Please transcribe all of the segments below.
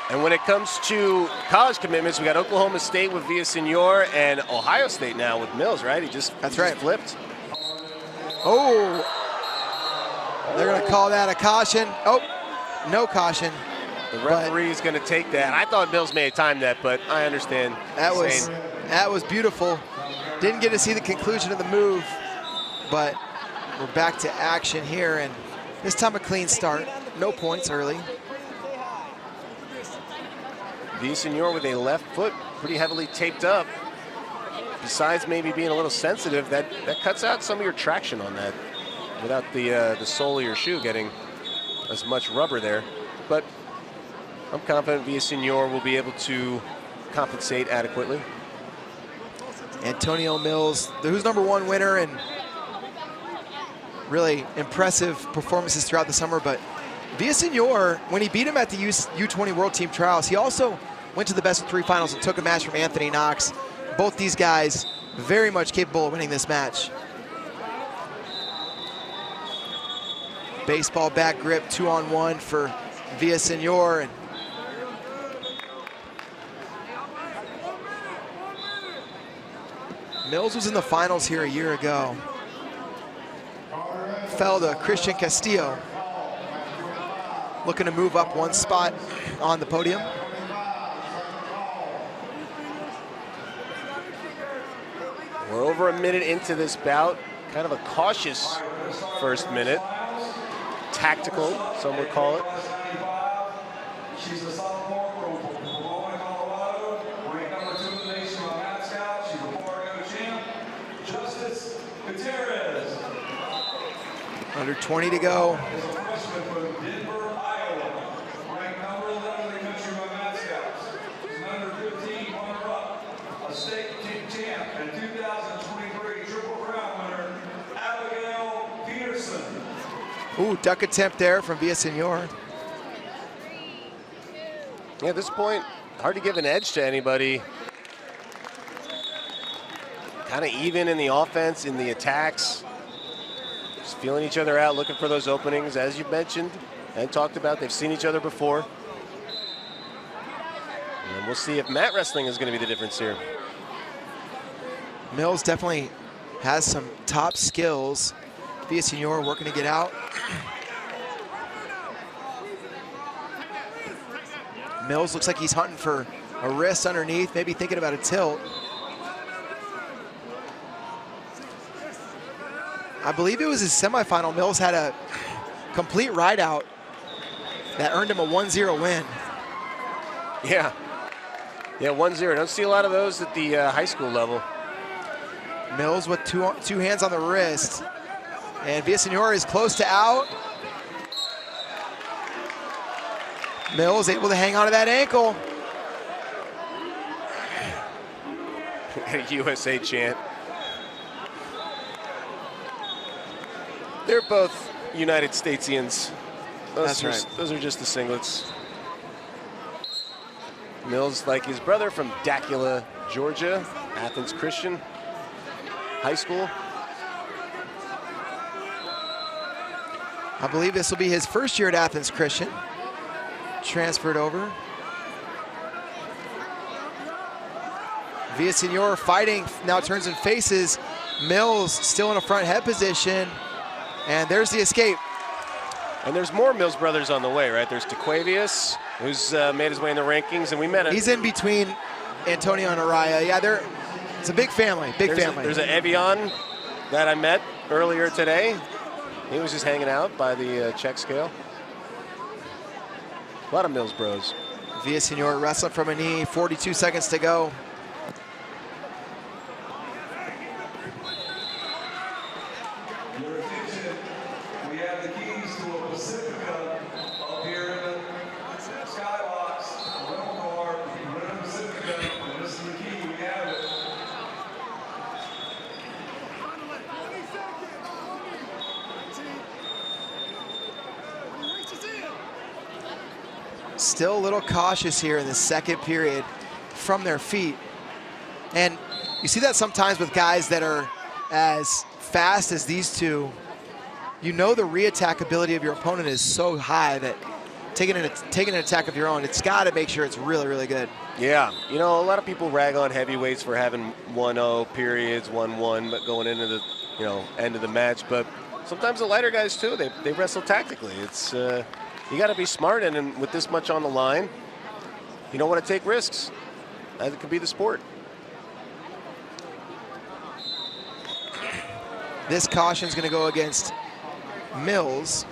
And when it comes to college commitments, we got Oklahoma State with Villasenor and Ohio State now with Mills, right? Just flipped. Oh, they're going to call that a caution. Oh, no caution. The referee is going to take that. I thought Mills may have timed that, but I understand. That was beautiful. Didn't get to see the conclusion of the move, but we're back to action here, and this time a clean start. No points early. Villasenor with a left foot pretty heavily taped up. Besides maybe being a little sensitive, that cuts out some of your traction on that without the sole of your shoe getting as much rubber there. But I'm confident Villasenor will be able to compensate adequately. Antonio Mills, who's #1 winner, and really impressive performances throughout the summer. But Villasenor, when he beat him at the U20 World Team Trials, he also went to the best of 3 finals and took a match from Anthony Knox. Both these guys very much capable of winning this match. Baseball bat grip, 2-on-1 for Villasenor. And Mills was in the finals here a year ago. Fell to Christian Castillo. Looking to move up 1 spot on the podium. We're over a minute into this bout. Kind of a cautious first minute. Tactical, some would call it. She's a sophomore from Colorado, ranked #2 in the nation on Mat Scout. She's a 4-go champ. Justice Gutierrez. Under 20 to go. Is a freshman from Denver, Iowa, ranked #11 in the country by Mat Scouts. She's an under-15 runner-up, a state champ, and 2023 Triple Crown winner, Abigail Peterson. Ooh, duck attempt there from Villasenor. Yeah, at this point, hard to give an edge to anybody. Kind of even in the offense, in the attacks. Just feeling each other out, looking for those openings. As you mentioned and talked about, they've seen each other before. And we'll see if mat wrestling is going to be the difference here. Mills definitely has some top skills. Villasenor working to get out. Mills looks like he's hunting for a wrist underneath, maybe thinking about a tilt. I believe it was his semifinal. Mills had a complete ride out that earned him a 1-0 win. Yeah, 1-0. Don't see a lot of those at the high school level. Mills with two hands on the wrist. And Villasenor is close to out. Mills able to hang on to that ankle. USA chant. They're both United Statesians. That's right. Those are just the singlets. Mills, like his brother, from Dacula, Georgia, Athens Christian High School. I believe this will be his first year at Athens Christian. Transferred over. Villasenor fighting, now turns and faces Mills, still in a front head position. And there's the escape. And there's more Mills brothers on the way, right? There's DeQuavius, who's made his way in the rankings, and we met him. He's in between Antonio and Araya. Yeah, it's a big family, family. There's an Evian that I met earlier today. He was just hanging out by the check scale. A lot of Mills bros. Villasenor wrestling from a knee, 42 seconds to go. Your attention, we have the keys to a Pacifica up here in the skybox. A rental car, rent a Pacifica, and this is the key, we have it. Still a little cautious here in the second period from their feet. And you see that sometimes with guys that are as fast as these two. You know the re-attack ability of your opponent is so high that taking an attack of your own, it's got to make sure it's really, really good. Yeah, you know, a lot of people rag on heavyweights for having 1-0 periods, 1-1, but going into the end of the match. But sometimes the lighter guys too, they wrestle tactically. It's you got to be smart, and with this much on the line, you don't want to take risks. It could be the sport. This caution is going to go against Mills.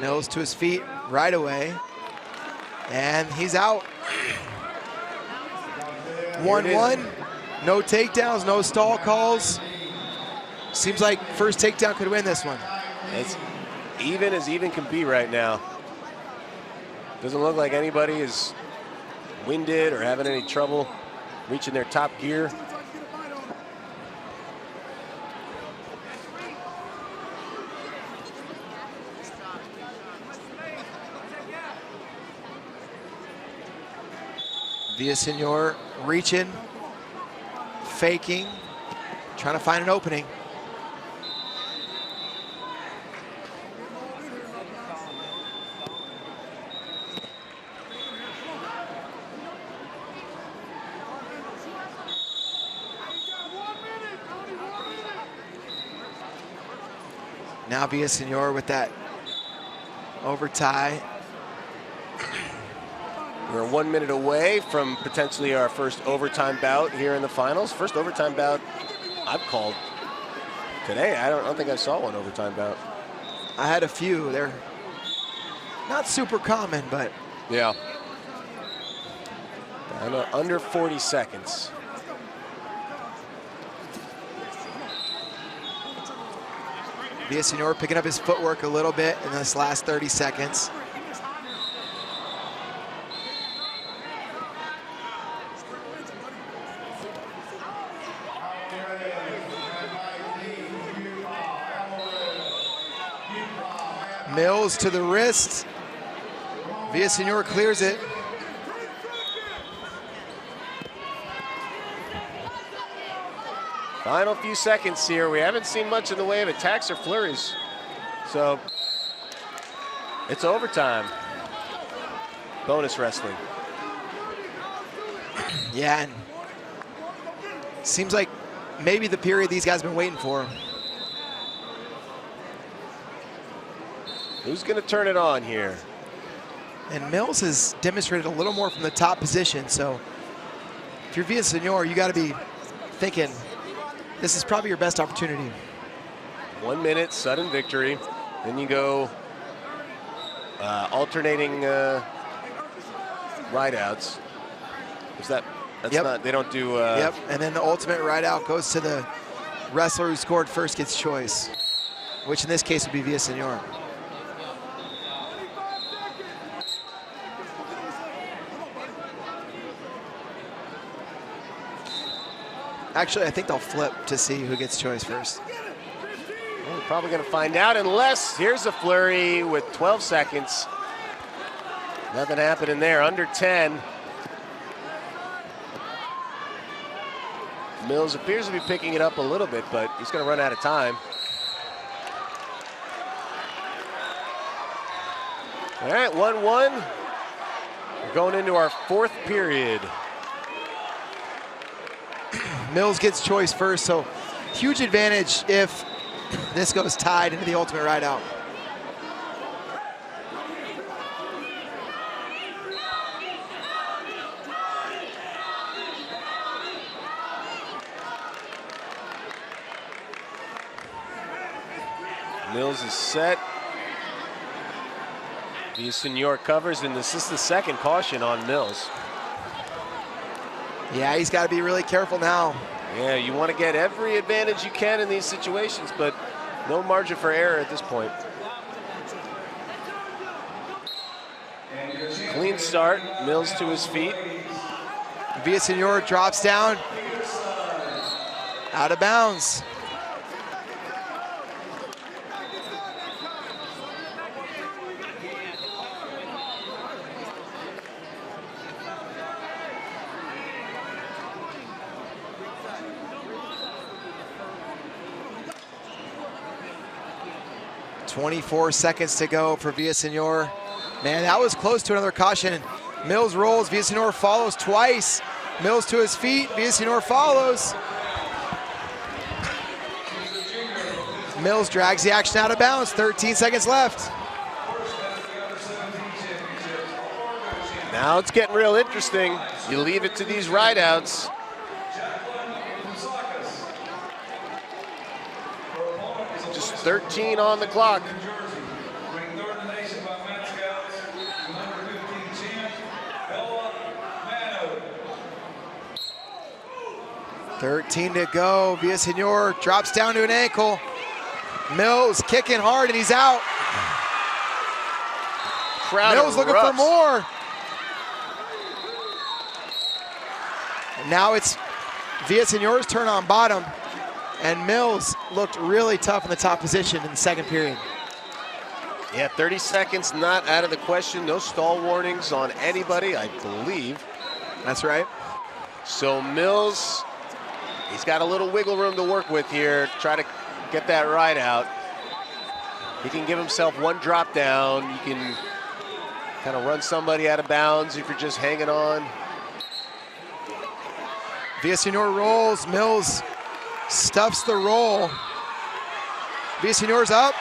Mills to his feet right away, and he's out. 1-1, no takedowns, no stall calls. Seems like first takedown could win this one. It's even as even can be right now. Doesn't look like anybody is winded or having any trouble reaching their top gear. Villasenor reaching, faking, trying to find an opening. Now Villasenor with that over tie. We're 1 minute away from potentially our first overtime bout here in the finals. First overtime bout I've called today. I don't think I saw one overtime bout. I had a few. They're not super common, but yeah. Under 40 seconds. Villasenor picking up his footwork a little bit in this last 30 seconds. Mills to the wrist. Villasenor clears it. Final few seconds here. We haven't seen much in the way of attacks or flurries. So it's overtime. Bonus wrestling. Yeah, and seems like maybe the period these guys have been waiting for. Who's going to turn it on here? And Mills has demonstrated a little more from the top position, so if you're Villasenor, you got to be thinking this is probably your best opportunity. 1 minute, sudden victory. Then you go alternating ride-outs. That's Yep. not, they don't do... Yep, and then the ultimate ride-out goes to the wrestler who scored first gets choice, which in this case would be Villasenor. Actually, I think they'll flip to see who gets choice first. Well, we're probably going to find out unless here's a flurry with 12 seconds. Nothing happening there, under 10. Mills appears to be picking it up a little bit, but he's going to run out of time. All right, 1-1. We're going into our fourth period. Mills gets choice first, so huge advantage if this goes tied into the ultimate ride-out. Mills is set. Villasenor covers, and this is the second caution on Mills. Yeah, he's got to be really careful now. Yeah, you want to get every advantage you can in these situations, but no margin for error at this point. Clean start, Mills to his feet. Villasenor drops down, out of bounds. 24 seconds to go for Villasenor. Man, that was close to another caution. Mills rolls, Villasenor follows twice. Mills to his feet, Villasenor follows. Mills drags the action out of bounds, 13 seconds left. Now it's getting real interesting. You leave it to these rideouts. Just 13 on the clock. 13 to go. Villasenor drops down to an ankle. Mills kicking hard and he's out. Crowd Mills looking for more. And now it's Villasenor's turn on bottom. And Mills looked really tough in the top position in the second period. Yeah, 30 seconds not out of the question. No stall warnings on anybody, I believe. That's right. So Mills, he's got a little wiggle room to work with here. Try to get that ride out. He can give himself one drop down. You can kind of run somebody out of bounds if you're just hanging on. Villasenor rolls. Mills stuffs the roll. Villasenor's up.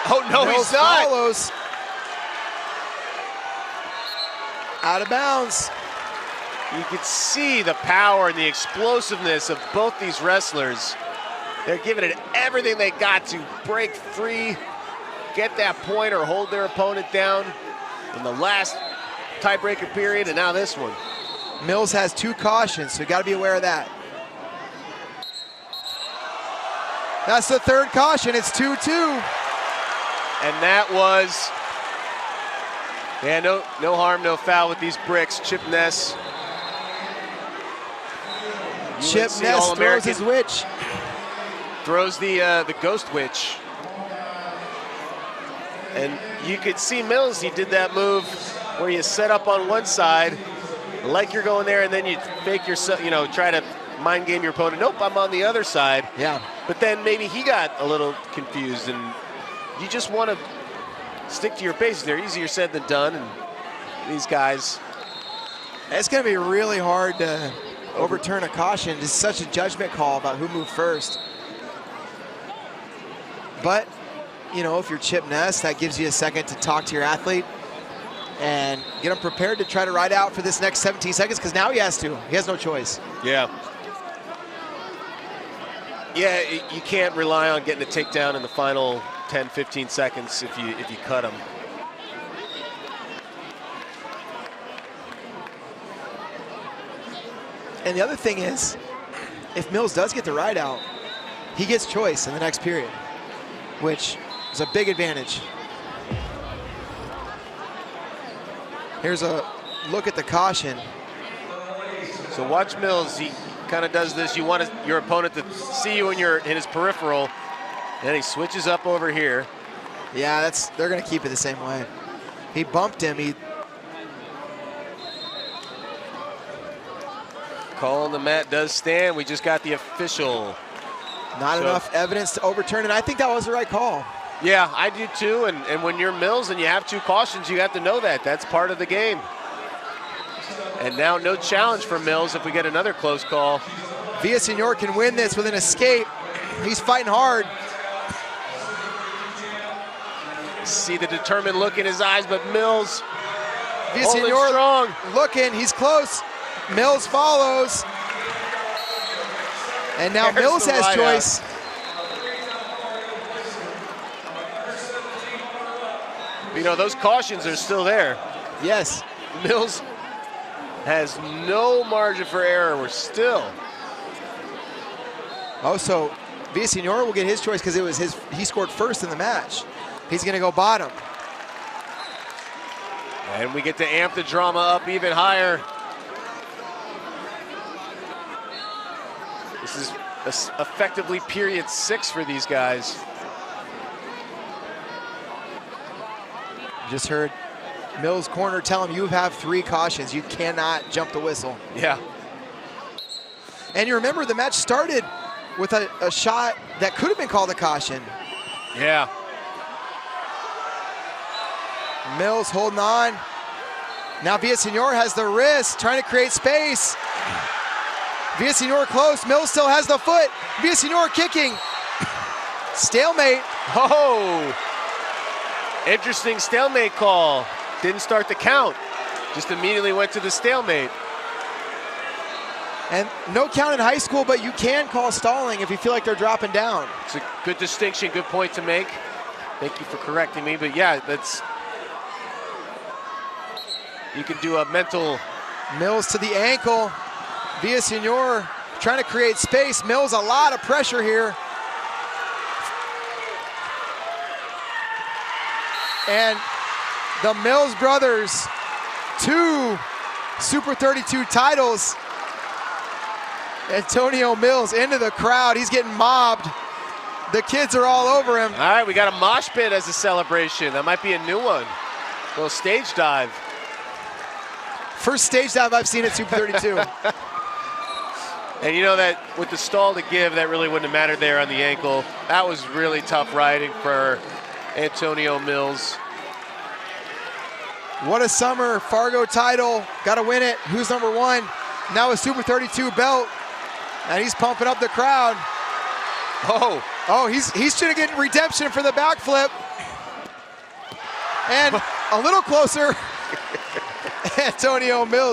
Oh no, Mills he's not. Follows. Out of bounds. You could see the power and the explosiveness of both these wrestlers. They're giving it everything they got to break free, get that point or hold their opponent down in the last tiebreaker period, and now this one. Mills has 2 cautions, so you got to be aware of that. That's the 3rd caution. It's 2-2. And that was, yeah, no harm, no foul with these bricks. Chip Ness. Chip UNC Ness throws All-American. his witch. Throws the ghost witch. And you could see Mills, he did that move where you set up on one side, like you're going there, and then you fake yourself, try to mind game your opponent. Nope, I'm on the other side. Yeah. But then maybe he got a little confused, and you just want to stick to your basics. They're easier said than done, and these guys. It's going to be really hard to overturn a caution. It's such a judgment call about who moved first. But, if you're Chip Ness, that gives you a second to talk to your athlete and get him prepared to try to ride out for this next 17 seconds, because now he has to. He has no choice. Yeah. Yeah, you can't rely on getting a takedown in the final 10, 15 seconds if you cut him. And the other thing is, if Mills does get the ride out, he gets choice in the next period, which is a big advantage. Here's a look at the caution. So watch Mills, he kind of does this. You want your opponent to see you in his peripheral, and then he switches up over here. Yeah, they're gonna keep it the same way. He bumped him, Call on the mat does stand. We just got the official. Not enough evidence to overturn, and I think that was the right call. Yeah, I do too, and when you're Mills and you have 2 cautions, you have to know that. That's part of the game. And now no challenge for Mills if we get another close call. Villasenor can win this with an escape. He's fighting hard. See the determined look in his eyes, but Mills holding Villasenor strong. looking, he's close. Mills follows. And now There's Mills the has ride choice. Those cautions are still there. Yes. Mills has no margin for error. We're still. Oh, so Villasenor will get his choice because it was he scored first in the match. He's gonna go bottom. And we get to amp the drama up even higher. This is effectively period 6 for these guys. Just heard Mills' corner tell him you have 3 cautions. You cannot jump the whistle. Yeah. And you remember the match started with a shot that could have been called a caution. Yeah. Mills holding on. Now Villasenor has the wrist, trying to create space. Villasenor close, Mills still has the foot. Villasenor kicking. Stalemate. Oh, interesting stalemate call. Didn't start the count, just immediately went to the stalemate. And no count in high school, but you can call stalling if you feel like they're dropping down. It's a good distinction, good point to make. Thank you for correcting me, but yeah, you can do a mental. Mills to the ankle. Villasenor trying to create space. Mills, a lot of pressure here. And the Mills brothers, 2 Super 32 titles. Antonio Mills into the crowd. He's getting mobbed. The kids are all over him. All right, we got a mosh pit as a celebration. That might be a new one. A little stage dive. First stage dive I've seen at Super 32. And you know that with the stall to give, that really wouldn't have mattered there on the ankle. That was really tough riding for Antonio Mills. What a summer. Fargo title. Got to win it. Who's number 1? Now a Super 32 belt. And he's pumping up the crowd. Oh, he's trying to get redemption for the backflip. And a little closer. Antonio Mills